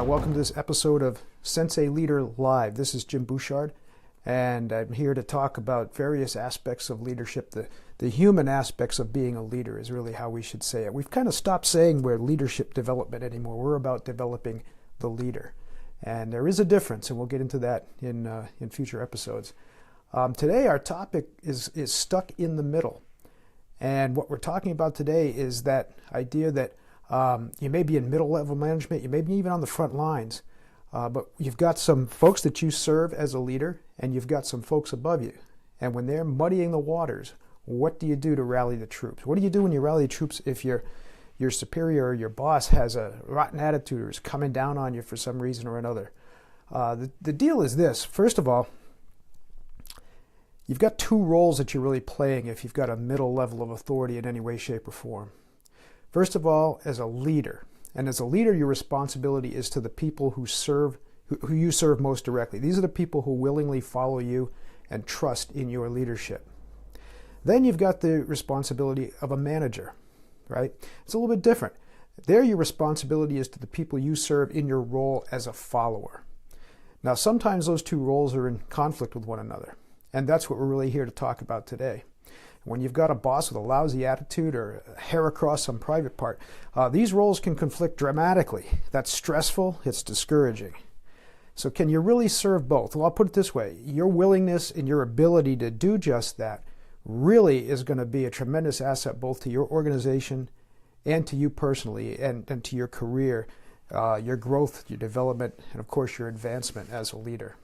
Welcome to this episode of Sensei Leader Live. This is Jim Bouchard, and I'm here to talk about various aspects of leadership. The human aspects of being a leader is really how we should say it. We've kind of stopped saying we're leadership development anymore. We're about developing the leader. And there is a difference, and we'll get into that in future episodes. Today our topic is stuck in the middle. And what we're talking about today is that idea that you may be in middle-level management, you may be even on the front lines, but you've got some folks that you serve as a leader, and you've got some folks above you. And when they're muddying the waters, what do you do to rally the troops? What do you do when you rally the troops if your superior or your boss has a rotten attitude or is coming down on you for some reason or another? The deal is this. First of all, you've got two roles that you're really playing if you've got a middle level of authority in any way, shape, or form. First of all, as a leader. And as a leader, your responsibility is to the people who you serve most directly. These are the people who willingly follow you and trust in your leadership. Then you've got the responsibility of a manager, right? It's a little bit different. There, your responsibility is to the people you serve in your role as a follower. Now, sometimes those two roles are in conflict with one another. And that's what we're really here to talk about today. When you've got a boss with a lousy attitude or a hair across some private part, these roles can conflict dramatically. That's stressful, it's discouraging. So can you really serve both? Well, I'll put it this way. Your willingness and your ability to do just that really is going to be a tremendous asset both to your organization and to you personally and to your career, your growth, your development, and of course your advancement as a leader.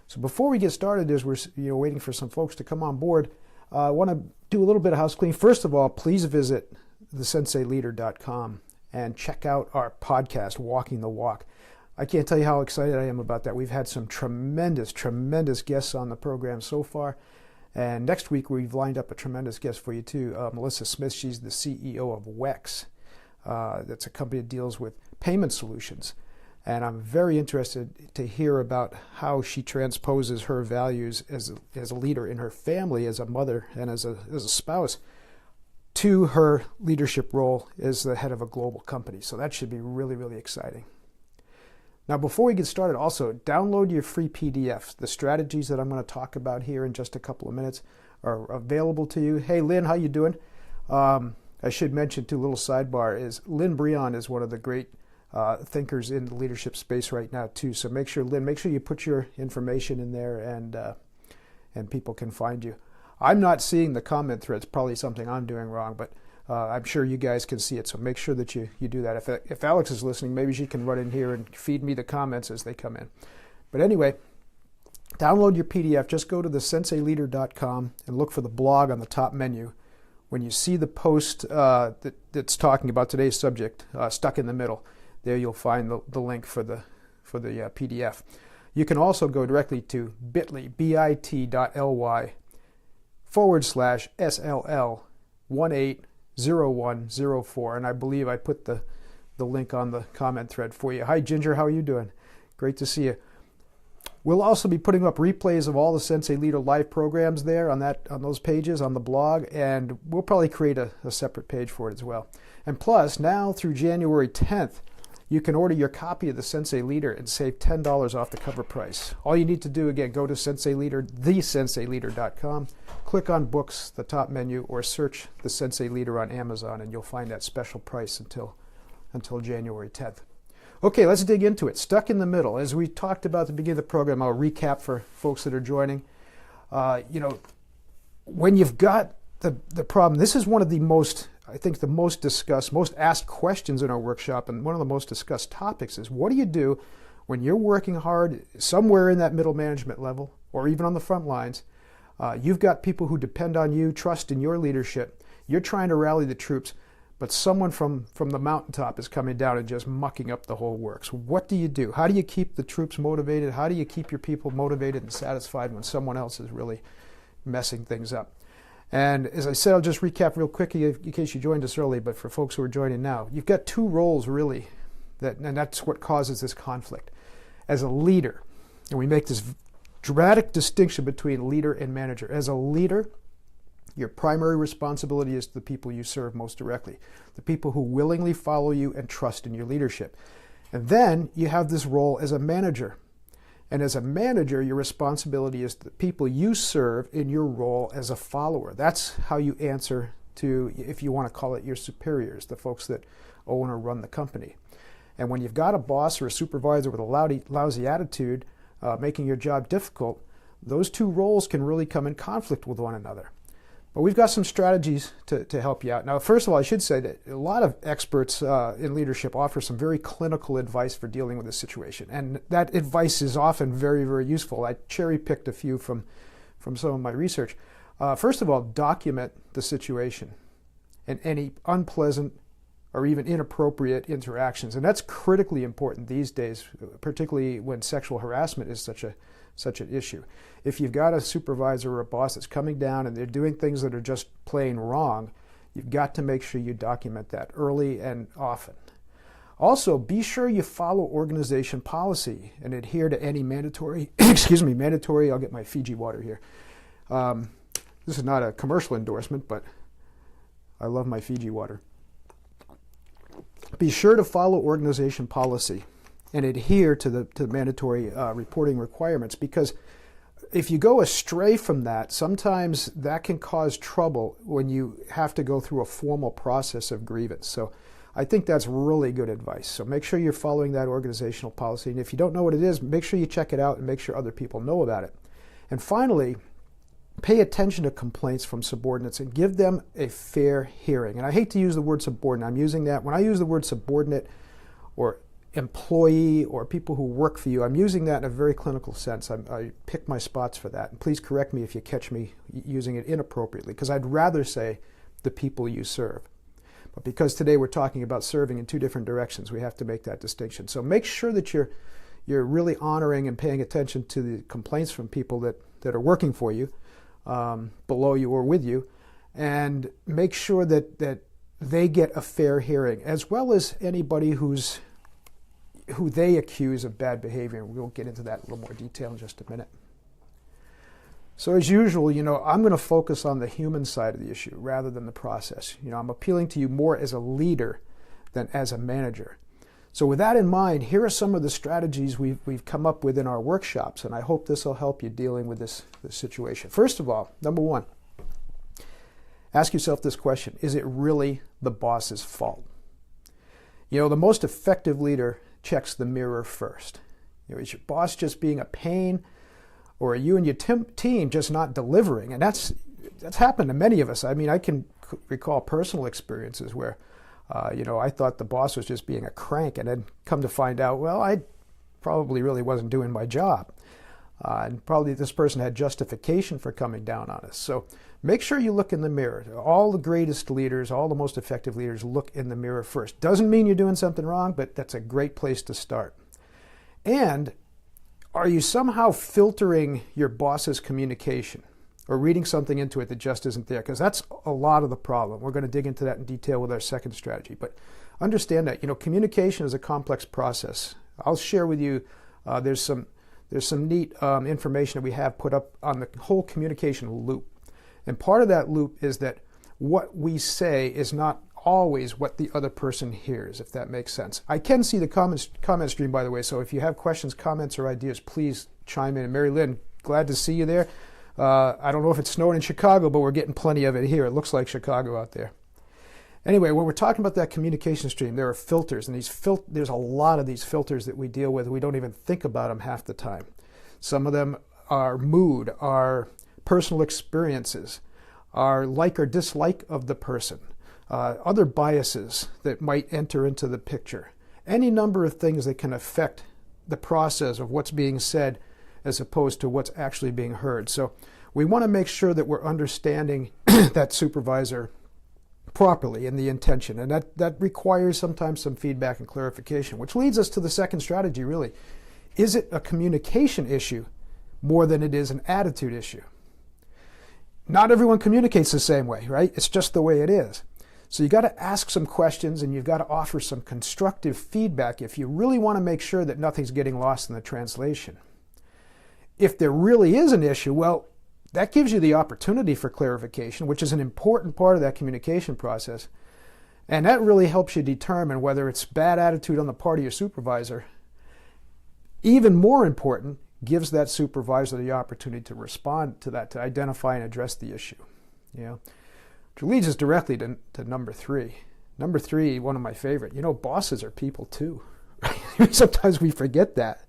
So before we get started, as we're waiting for some folks to come on board, I want to do a little bit of house cleaning. First of all, please visit thesenseileader.com and check out our podcast, Walking the Walk. I can't tell you how excited I am about that. We've had some tremendous guests on the program so far. And next week, we've lined up a tremendous guest for you, too. Melissa Smith, she's the CEO of WEX. That's a company that deals with payment solutions. And I'm very interested to hear about how she transposes her values as a leader in her family, as a mother, and as a spouse, to her leadership role as the head of a global company. So that should be really, really exciting. Now, before we get started, also download your free PDF. The strategies that I'm going to talk about here in just a couple of minutes are available to you. Hey, Lynn, how you doing? I should mention, too, a little sidebar, is Lynn Breon is one of the great thinkers in the leadership space right now too. So make sure, Lynn, you put your information in there and people can find you. I'm not seeing the comment threads, probably something I'm doing wrong, but I'm sure you guys can see it. So make sure that you do that. If Alex is listening, maybe she can run in here and feed me the comments as they come in. But anyway, download your PDF. Just go to thesenseileader.com and look for the blog on the top menu. When you see the post that's talking about today's subject, Stuck in the Middle, there you'll find the link for the PDF. You can also go directly to bit.ly/SLL180104, and I believe I put the link on the comment thread for you. Hi, Ginger, how are you doing? Great to see you. We'll also be putting up replays of all the Sensei Leader Live programs there on those pages on the blog, and we'll probably create a separate page for it as well. And plus, now through January 10th, you can order your copy of the Sensei Leader and save $10 off the cover price. All you need to do, again, go to thesenseileader.com, click on Books, the top menu, or search the Sensei Leader on Amazon, and you'll find that special price until January 10th. Okay, let's dig into it. Stuck in the middle. As we talked about at the beginning of the program, I'll recap for folks that are joining. When you've got the problem, this is one of the most discussed, most asked questions in our workshop, and one of the most discussed topics is, what do you do when you're working hard somewhere in that middle management level or even on the front lines? You've got people who depend on you, trust in your leadership. You're trying to rally the troops, but someone from the mountaintop is coming down and just mucking up the whole works. What do you do? How do you keep the troops motivated? How do you keep your people motivated and satisfied when someone else is really messing things up? And as I said, I'll just recap real quickly in case you joined us early, but for folks who are joining now, you've got two roles really, and that's what causes this conflict. As a leader, and we make this dramatic distinction between leader and manager. As a leader, your primary responsibility is to the people you serve most directly, the people who willingly follow you and trust in your leadership. And then you have this role as a manager. And as a manager, your responsibility is the people you serve in your role as a follower. That's how you answer to, if you want to call it, your superiors, the folks that own or run the company. And when you've got a boss or a supervisor with a lousy attitude making your job difficult, those two roles can really come in conflict with one another. But we've got some strategies to help you out. Now, first of all, I should say that a lot of experts in leadership offer some very clinical advice for dealing with this situation. And that advice is often very, very useful. I cherry-picked a few from some of my research. First of all, document the situation and any unpleasant or even inappropriate interactions. And that's critically important these days, particularly when sexual harassment is such an issue. If you've got a supervisor or a boss that's coming down and they're doing things that are just plain wrong, you've got to make sure you document that early and often. Also, be sure you follow organization policy and adhere to any mandatory, I'll get my Fiji water here. This is not a commercial endorsement, but I love my Fiji water. Be sure to follow organization policy and adhere to the mandatory reporting requirements, because if you go astray from that, sometimes that can cause trouble when you have to go through a formal process of grievance. So I think that's really good advice. So make sure you're following that organizational policy. And if you don't know what it is, make sure you check it out and make sure other people know about it. And finally, pay attention to complaints from subordinates and give them a fair hearing. And I hate to use the word subordinate. I'm using that. When I use the word subordinate or employee or people who work for you, I'm using that in a very clinical sense. I pick my spots for that. And please correct me if you catch me using it inappropriately, because I'd rather say the people you serve. But because today we're talking about serving in two different directions, we have to make that distinction. So make sure that you're really honoring and paying attention to the complaints from people that are working for you, below you or with you, and make sure that they get a fair hearing, as well as anybody who they accuse of bad behavior. And we'll get into that in a little more detail in just a minute. So as usual, I'm going to focus on the human side of the issue rather than the process. I'm appealing to you more as a leader than as a manager. So with that in mind, here are some of the strategies we've come up with in our workshops, and I hope this will help you dealing with this situation. First of all, number one, ask yourself this question: is it really the boss's fault? The most effective leader checks the mirror first. Is your boss just being a pain, or are you and your team just not delivering? And that's happened to many of us. I mean, I can recall personal experiences where I thought the boss was just being a crank, and then come to find out, well, I probably really wasn't doing my job. And probably this person had justification for coming down on us. So make sure you look in the mirror. All the greatest leaders, all the most effective leaders look in the mirror first. Doesn't mean you're doing something wrong, but that's a great place to start. And are you somehow filtering your boss's communication or reading something into it that just isn't there? Because that's a lot of the problem. We're going to dig into that in detail with our second strategy. But understand that, communication is a complex process. I'll share with you, there's some neat information that we have put up on the whole communication loop. And part of that loop is that what we say is not always what the other person hears, if that makes sense. I can see the comment stream, by the way, so if you have questions, comments, or ideas, please chime in. And Mary Lynn, glad to see you there. I don't know if it's snowing in Chicago, but we're getting plenty of it here. It looks like Chicago out there. Anyway, when we're talking about that communication stream, there are filters, and there's a lot of these filters that we deal with. We don't even think about them half the time. Some of them are mood, are personal experiences, are like or dislike of the person, other biases that might enter into the picture. Any number of things that can affect the process of what's being said as opposed to what's actually being heard. So we want to make sure that we're understanding that supervisor properly in the intention. And that requires sometimes some feedback and clarification, which leads us to the second strategy, really. Is it a communication issue more than it is an attitude issue? Not everyone communicates the same way, right? It's just the way it is. So you got to ask some questions, and you've got to offer some constructive feedback if you really want to make sure that nothing's getting lost in the translation. If there really is an issue, well, that gives you the opportunity for clarification, which is an important part of that communication process. And that really helps you determine whether it's bad attitude on the part of your supervisor. Even more important, gives that supervisor the opportunity to respond to that, to identify and address the issue. You know, which leads us directly to number 3. Number 3, one of my favorite. You know, bosses are people too. Sometimes we forget that.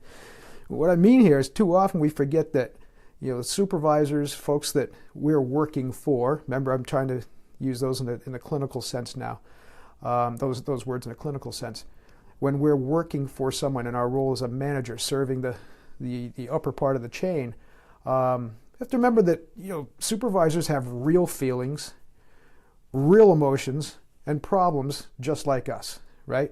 What I mean here is too often we forget that, you know, supervisors, folks that we're working for. Remember, I'm trying to use those in the clinical sense now. Those words in a clinical sense. When we're working for someone in our role as a manager, serving the upper part of the chain, you have to remember that, you know, supervisors have real feelings, real emotions, and problems just like us, right?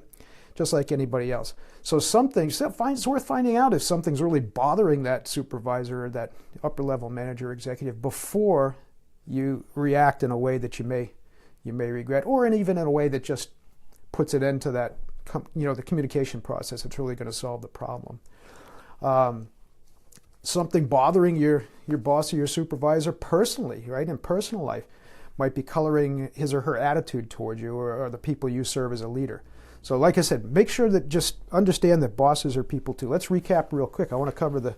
Just like anybody else. So it's worth finding out if something's really bothering that supervisor or that upper level manager or executive before you react in a way that you may regret, or even in a way that just puts it into that, you know, the communication process. It's really going to solve the problem. Something bothering your boss or your supervisor personally, right, in personal life, might be coloring his or her attitude toward you or the people you serve as a leader. So like I said, make sure that just understand that bosses are people too. Let's recap real quick. I want to cover the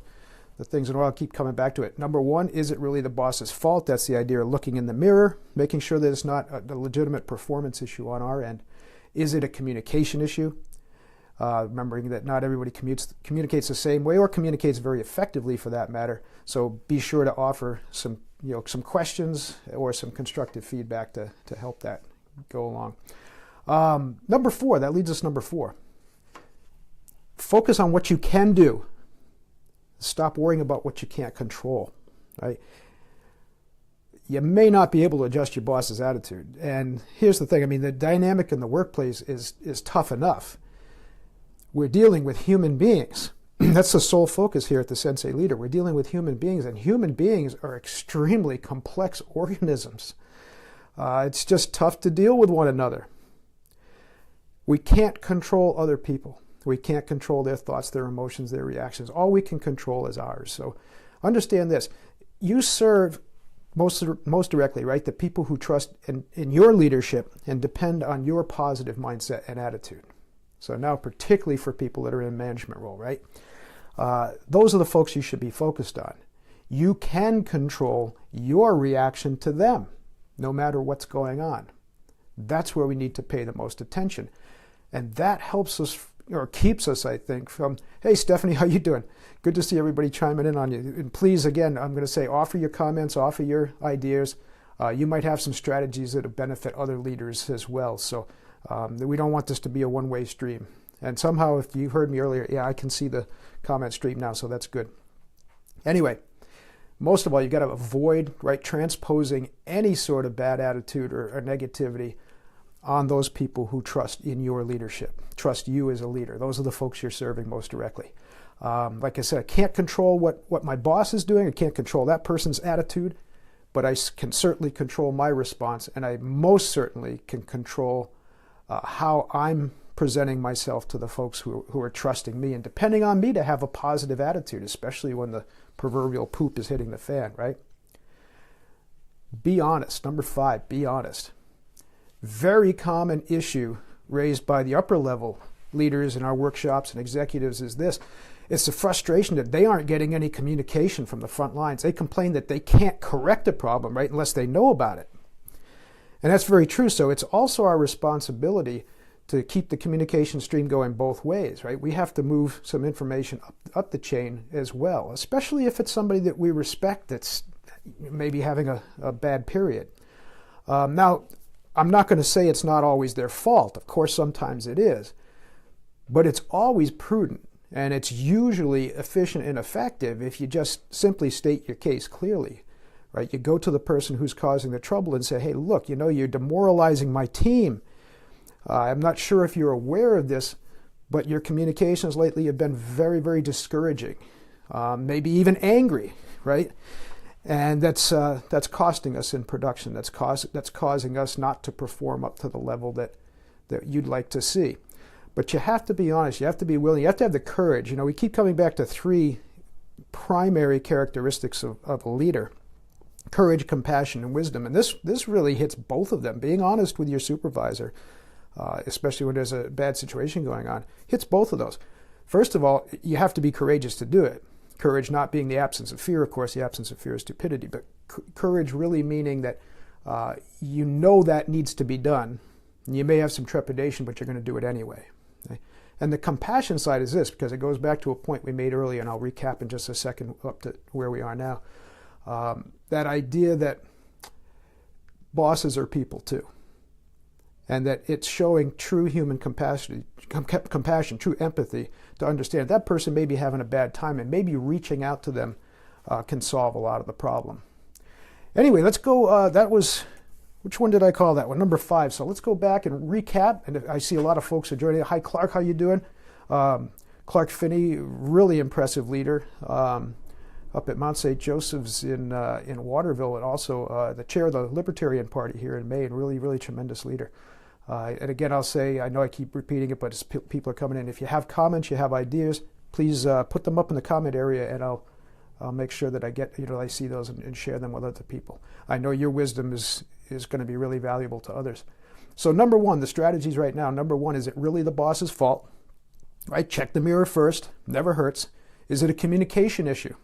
things, and I'll keep coming back to it. Number 1, is it really the boss's fault? That's the idea of looking in the mirror, making sure that it's not a legitimate performance issue on our end. Is it a communication issue? Remembering that not everybody communicates the same way or communicates very effectively for that matter. So be sure to offer some questions or some constructive feedback to help that go along. Number 4, that leads us to number 4. Focus on what you can do. Stop worrying about what you can't control, right? You may not be able to adjust your boss's attitude. And here's the thing, I mean, the dynamic in the workplace is tough enough. We're dealing with human beings. That's the sole focus here at the Sensei Leader. We're dealing with human beings, and human beings are extremely complex organisms. It's just tough to deal with one another. We can't control other people. We can't control their thoughts, their emotions, their reactions. All we can control is ours. So understand this. You serve most directly, right, the people who trust in your leadership and depend on your positive mindset and attitude. So now particularly for people that are in a management role, right? Those are the folks you should be focused on. You can control your reaction to them, no matter what's going on. That's where we need to pay the most attention. And that helps us, or keeps us, I think, from, hey, Stephanie, how you doing? Good to see everybody chiming in on you. And please, again, I'm going to say, offer your comments, offer your ideas. You might have some strategies that will benefit other leaders as well. So we don't want this to be a one-way stream. And somehow, if you heard me earlier, yeah, I can see the comment stream now, so that's good. Anyway, most of all, you've got to avoid, right, transposing any sort of bad attitude or negativity on those people who trust in your leadership, trust you as a leader. Those are the folks you're serving most directly. Like I said, I can't control what my boss is doing. I can't control that person's attitude, but I can certainly control my response, and I most certainly can control how I'm presenting myself to the folks who are trusting me and depending on me to have a positive attitude, especially when the proverbial poop is hitting the fan, right? Be honest. Number 5, be honest. Very common issue raised by the upper level leaders in our workshops and executives is this. It's the frustration that they aren't getting any communication from the front lines. They complain that they can't correct a problem, right, unless they know about it. And that's very true. So it's also our responsibility to keep the communication stream going both ways, right? We have to move some information up the chain as well, especially if it's somebody that we respect that's maybe having a bad period. Now, I'm not going to say it's not always their fault. Of course, sometimes it is. But it's always prudent, and it's usually efficient and effective if you just simply state your case clearly, right? You go to the person who's causing the trouble and say, hey, look, you know, you're demoralizing my team. I'm not sure if you're aware of this, but your communications lately have been very, very discouraging, maybe even angry, right? And that's costing us in production. That's causing us not to perform up to the level that you'd like to see. But you have to be honest. You have to be willing. You have to have the courage. You know, we keep coming back to 3 primary characteristics of a leader: courage, compassion, and wisdom. And this really hits both of them. Being honest with your supervisor, especially when there's a bad situation going on. Hits both of those. First of all, you have to be courageous to do it. Courage not being the absence of fear, of course, the absence of fear is stupidity, but courage really meaning that you know that needs to be done. And you may have some trepidation, but you're going to do it anyway. Okay? And the compassion side is this, because it goes back to a point we made earlier, and I'll recap in just a second up to where we are now. That idea that bosses are people too, and that it's showing true human compassion, true empathy, to understand that person may be having a bad time, and maybe reaching out to them can solve a lot of the problem. Anyway, let's go. That was, which one did I call that one? Number 5. So let's go back and recap. And I see a lot of folks are joining. Hi, Clark. How you doing? Clark Finney, really impressive leader up at Mount St. Joseph's in Waterville, and also the chair of the Libertarian Party here in Maine. Really, really tremendous leader. And again, I'll say, I know I keep repeating it, but as people are coming in, if you have comments, you have ideas, please put them up in the comment area, and I'll make sure that I get, I see those and share them with other people. I know your wisdom is going to be really valuable to others. So number 1, the strategies right now. Number 1, is it really the boss's fault? Right? Check the mirror first. Never hurts. Is it a communication issue?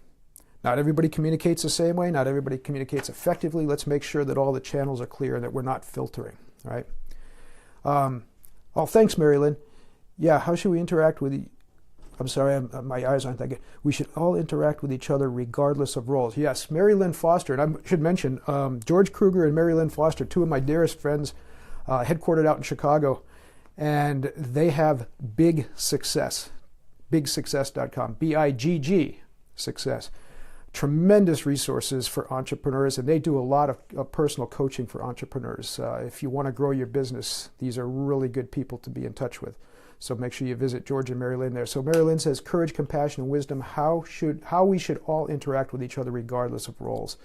Not everybody communicates the same way. Not everybody communicates effectively. Let's make sure that all the channels are clear and that we're not filtering. Right? Oh, thanks, Mary Lynn. Yeah, how should we interact with I'm sorry, my eyes aren't that good. We should all interact with each other regardless of roles. Yes, Mary Lynn Foster, and I should mention George Kruger and Mary Lynn Foster, 2 of my dearest friends, headquartered out in Chicago, and they have Big Success, bigsuccess.com, B-I-G-G, success. Tremendous resources for entrepreneurs, and they do a lot of personal coaching for entrepreneurs. If you want to grow your business, these are really good people to be in touch with. So make sure you visit George and Mary Lynn there. So Mary Lynn says, courage, compassion, and wisdom, how we should all interact with each other regardless of roles.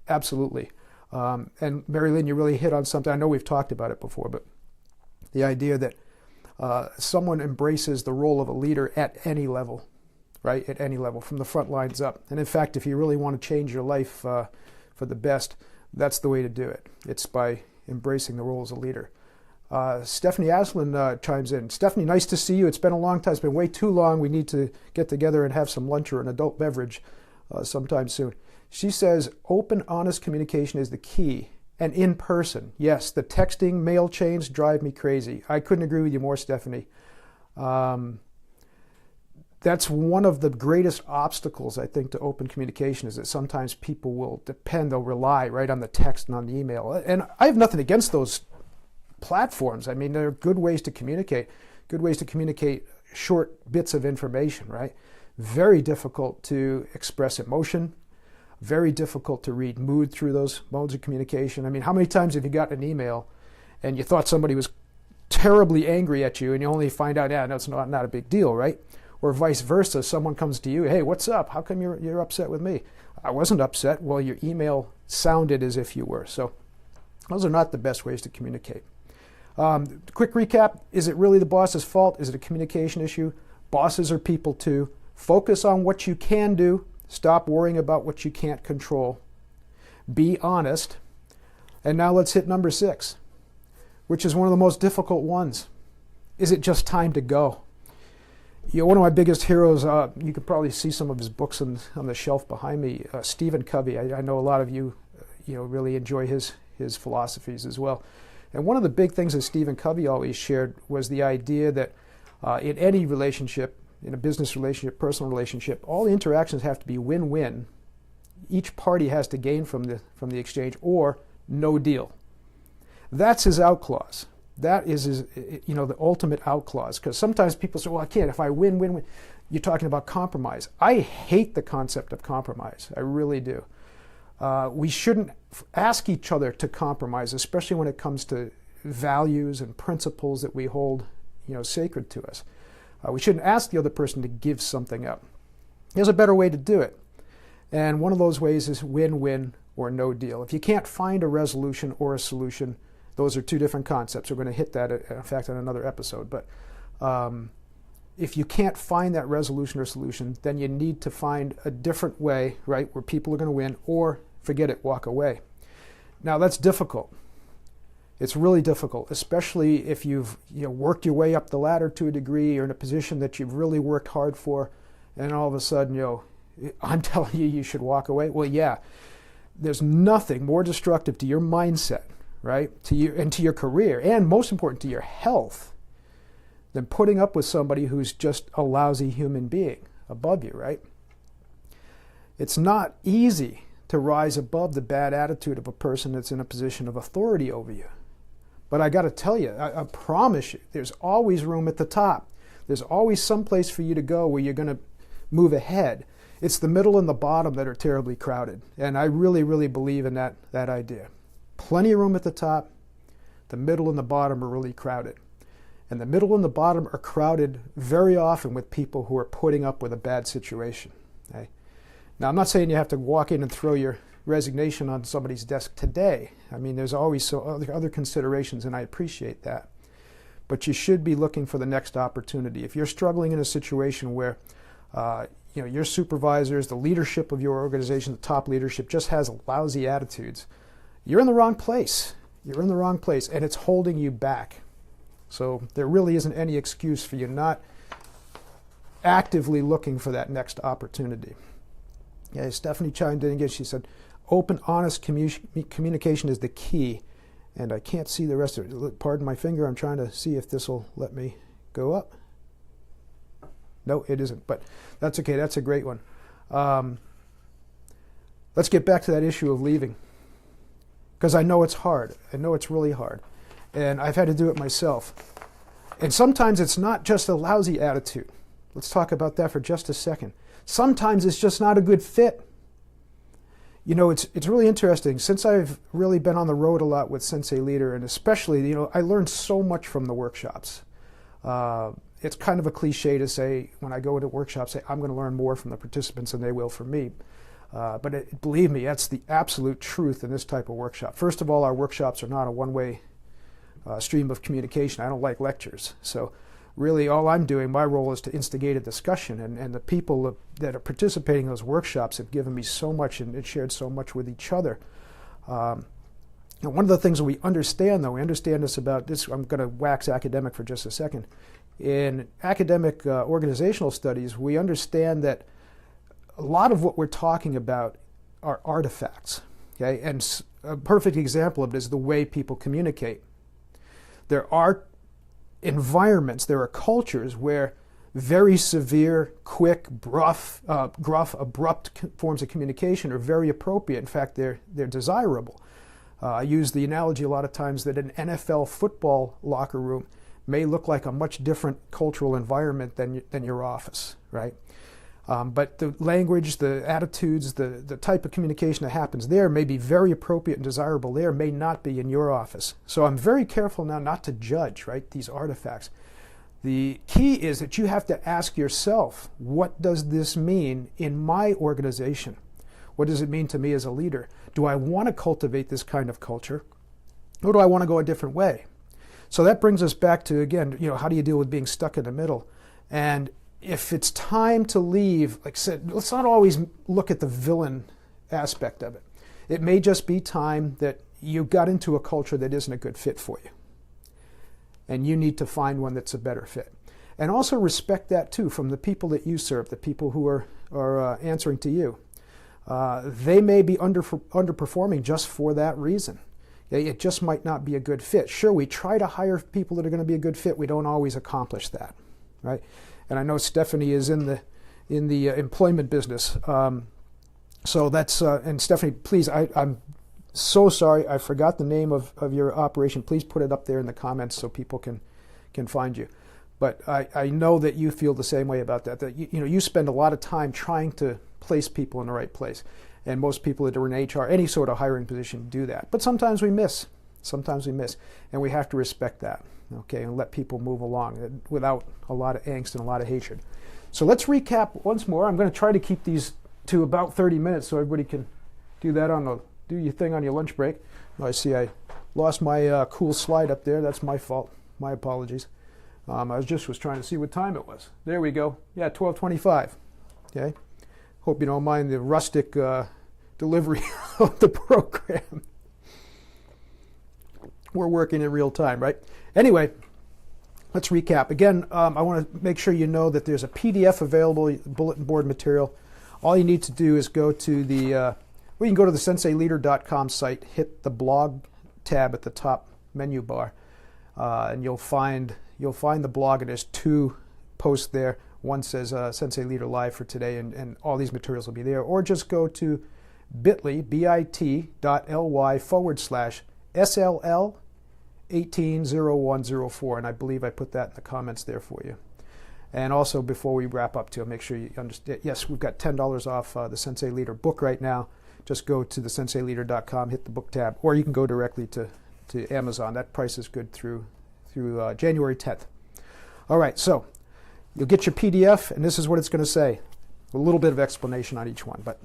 Absolutely. And Mary Lynn, you really hit on something. I know we've talked about it before, but the idea that someone embraces the role of a leader at any level, right? At any level, from the front lines up. And in fact, if you really want to change your life for the best, that's the way to do it. It's by embracing the role as a leader. Stephanie Aslin chimes in. Stephanie, nice to see you. It's been a long time. It's been way too long. We need to get together and have some lunch or an adult beverage sometime soon. She says, open, honest communication is the key. And in person. Yes, the texting, mail chains drive me crazy. I couldn't agree with you more, Stephanie. That's one of the greatest obstacles, I think, to open communication, is that sometimes people will they'll rely right on the text and on the email. And I have nothing against those platforms. I mean, they're good ways to communicate short bits of information, right? Very difficult to express emotion, very difficult to read mood through those modes of communication. I mean, how many times have you gotten an email and you thought somebody was terribly angry at you and you only find out, no, it's not a big deal, right? Or vice versa, someone comes to you, hey, what's up? How come you're upset with me? I wasn't upset. Well, your email sounded as if you were. So those are not the best ways to communicate. Quick recap, is it really the boss's fault? Is it a communication issue? Bosses are people too. Focus on what you can do. Stop worrying about what you can't control. Be honest. And now let's hit number 6, which is one of the most difficult ones. Is it just time to go? One of my biggest heroes, you could probably see some of his books on the shelf behind me, Stephen Covey. I know a lot of you, really enjoy his philosophies as well. And one of the big things that Stephen Covey always shared was the idea that in any relationship, in a business relationship, personal relationship, all the interactions have to be win-win. Each party has to gain from the exchange, or no deal. That's his out clause. That is his, the ultimate out clause. Because sometimes people say, well, I can't. If I win. You're talking about compromise. I hate the concept of compromise. I really do. We shouldn't ask each other to compromise, especially when it comes to values and principles that we hold, sacred to us. We shouldn't ask the other person to give something up. There's a better way to do it. And one of those ways is win-win or no deal. If you can't find a resolution or a solution, those are 2 different concepts. We're going to hit that, in fact, on another episode. But if you can't find that resolution or solution, then you need to find a different way, right, where people are going to win, or forget it, walk away. Now, that's difficult. It's really difficult, especially if you've worked your way up the ladder to a degree, or in a position that you've really worked hard for, and all of a sudden, I'm telling you, you should walk away. Well, yeah, there's nothing more destructive to your mindset, right, to you and to your career, and most important, to your health, than putting up with somebody who's just a lousy human being above you, right? It's not easy to rise above the bad attitude of a person that's in a position of authority over you. But I got to tell you, I promise you, there's always room at the top. There's always some place for you to go where you're going to move ahead. It's the middle and the bottom that are terribly crowded. And I really, really believe in that idea. Plenty of room at the top. The middle and the bottom are really crowded. And the middle and the bottom are crowded very often with people who are putting up with a bad situation. Okay? Now, I'm not saying you have to walk in and throw your resignation on somebody's desk today. I mean, there's always other considerations, and I appreciate that. But you should be looking for the next opportunity. If you're struggling in a situation where your supervisors, the leadership of your organization, the top leadership just has lousy attitudes, you're in the wrong place. You're in the wrong place, and it's holding you back. So there really isn't any excuse for you not actively looking for that next opportunity. Yeah, Stephanie chimed in again. She said, open, honest communication is the key. And I can't see the rest of it. Pardon my finger. I'm trying to see if this will let me go up. No, it isn't. But that's okay. That's a great one. Let's get back to that issue of leaving. Because I know it's hard. I know it's really hard. And I've had to do it myself. And sometimes it's not just a lousy attitude. Let's talk about that for just a second. Sometimes it's just not a good fit. It's really interesting. Since I've really been on the road a lot with Sensei Leader, and especially, I learned so much from the workshops. It's kind of a cliche to say, when I go into workshops, say, I'm going to learn more from the participants than they will from me. But believe me, that's the absolute truth in this type of workshop. First of all, our workshops are not a one-way stream of communication. I don't like lectures. So really all I'm doing, my role is to instigate a discussion, and the people that are participating in those workshops have given me so much and shared so much with each other. And one of the things that we understand, though, we understand this about this, I'm going to wax academic for just a second. In academic organizational studies, we understand that a lot of what we're talking about are artifacts. Okay? And a perfect example of it is the way people communicate. There are environments, there are cultures where very severe, quick, gruff, abrupt forms of communication are very appropriate. In fact, they're desirable. I use the analogy a lot of times that an NFL football locker room may look like a much different cultural environment than your office, right? But the language, the attitudes, the type of communication that happens there may be very appropriate and desirable there, may not be in your office. So I'm very careful now not to judge, right, these artifacts. The key is that you have to ask yourself, what does this mean in my organization? What does it mean to me as a leader? Do I want to cultivate this kind of culture, or do I want to go a different way? So that brings us back to, again, how do you deal with being stuck in the middle? And if it's time to leave, like I said, let's not always look at the villain aspect of it. It may just be time that you got into a culture that isn't a good fit for you. And you need to find one that's a better fit. And also respect that, too, from the people that you serve, the people who are answering to you. They may be underperforming just for that reason. It just might not be a good fit. Sure, we try to hire people that are going to be a good fit. We don't always accomplish that, right? And I know Stephanie is in the employment business. So that's, and Stephanie, please, I'm so sorry. I forgot the name of your operation. Please put it up there in the comments so people can find you. But I know that you feel the same way about that. That you spend a lot of time trying to place people in the right place. And most people that are in HR, any sort of hiring position, do that. But sometimes we miss. Sometimes we miss. And we have to respect that, okay, and let people move along without a lot of angst and a lot of hatred. So let's recap once more. I'm going to try to keep these to about 30 minutes so everybody can do that do your thing on your lunch break. Oh, I see I lost my cool slide up there. That's my fault. My apologies. I was trying to see what time it was. There we go. Yeah, 12:25. Okay. Hope you don't mind the rustic delivery of the program. we're working in real time, right? Anyway, let's recap. Again, I want to make sure you know that there's a PDF available, bulletin board material. All you need to do is go to the, well, you can go to the SENSEIleader.com site, hit the blog tab at the top menu bar, and you'll find the blog, and there's 2 posts there. One says Sensei Leader Live for today, and all these materials will be there. Or just go to bit.ly, bit.ly/SLL 180104, and I believe I put that in the comments there for you. And also, before we wrap up, too, make sure you understand, yes, we've got $10 off the Sensei Leader book right now. Just go to the SenseiLeader.com, hit the book tab, or you can go directly to Amazon. That price is good through January 10th. All right, so you'll get your PDF, and this is what it's going to say. A little bit of explanation on each one. But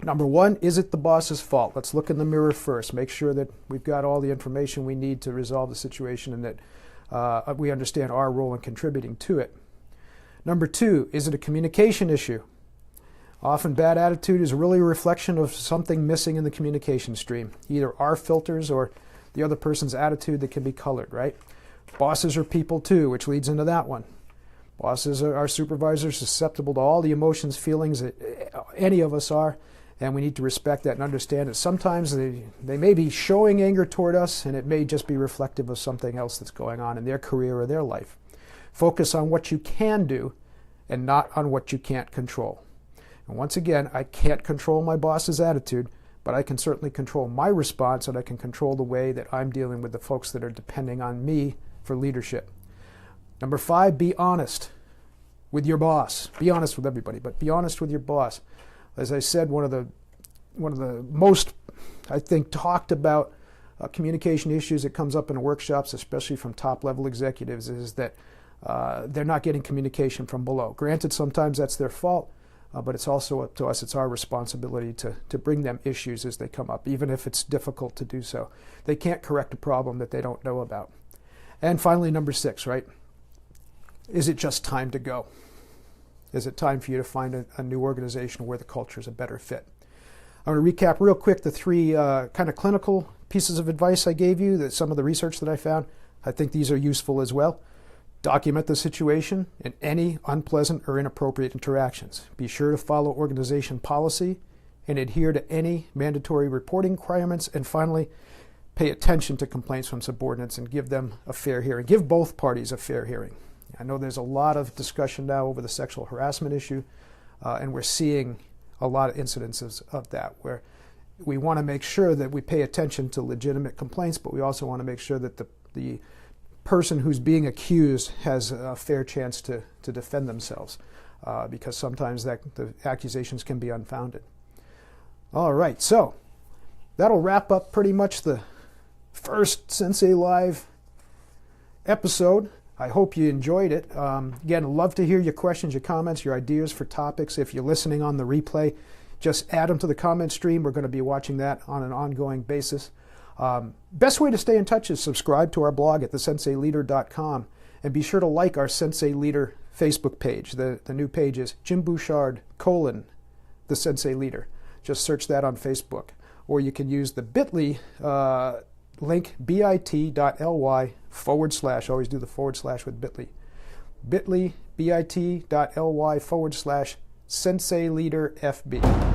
number 1, is it the boss's fault? Let's look in the mirror first. Make sure that we've got all the information we need to resolve the situation, and that we understand our role in contributing to it. Number 2, is it a communication issue? Often bad attitude is really a reflection of something missing in the communication stream, either our filters or the other person's attitude that can be colored, right? Bosses are people too, which leads into that one. Bosses are our supervisors, susceptible to all the emotions, feelings that any of us are, and we need to respect that and understand that sometimes they may be showing anger toward us, and it may just be reflective of something else that's going on in their career or their life. Focus on what you can do and not on what you can't control. And once again, I can't control my boss's attitude, but I can certainly control my response, and I can control the way that I'm dealing with the folks that are depending on me for leadership. Number 5, be honest with your boss. Be honest with everybody, but be honest with your boss. As I said, one of the most, I think, talked about communication issues that comes up in workshops, especially from top-level executives, is that they're not getting communication from below. Granted, sometimes that's their fault, but it's also up to us. It's our responsibility to bring them issues as they come up, even if it's difficult to do so. They can't correct a problem that they don't know about. And finally, number 6, right? Is it just time to go? Is it time for you to find a new organization where the culture is a better fit? I'm going to recap real quick the 3 kind of clinical pieces of advice I gave you, some of the research that I found. I think these are useful as well. Document the situation and any unpleasant or inappropriate interactions. Be sure to follow organization policy and adhere to any mandatory reporting requirements. And finally, pay attention to complaints from subordinates and give them a fair hearing. Give both parties a fair hearing. I know there's a lot of discussion now over the sexual harassment issue, and we're seeing a lot of incidences of that, where we want to make sure that we pay attention to legitimate complaints, but we also want to make sure that the person who's being accused has a fair chance to defend themselves, because sometimes the accusations can be unfounded. All right, so that'll wrap up pretty much the first Sensei Live episode. I hope you enjoyed it. Again, love to hear your questions, your comments, your ideas for topics. If you're listening on the replay, just add them to the comment stream. We're going to be watching that on an ongoing basis. Best way to stay in touch is subscribe to our blog at thesenseileader.com, and be sure to like our Sensei Leader Facebook page. The new page is Jim Bouchard, the Sensei Leader. Just search that on Facebook. Or you can use the bit.ly link, bit.ly/, always do the / with bit.ly. bit.ly, bit.ly/SenseiLeaderFB.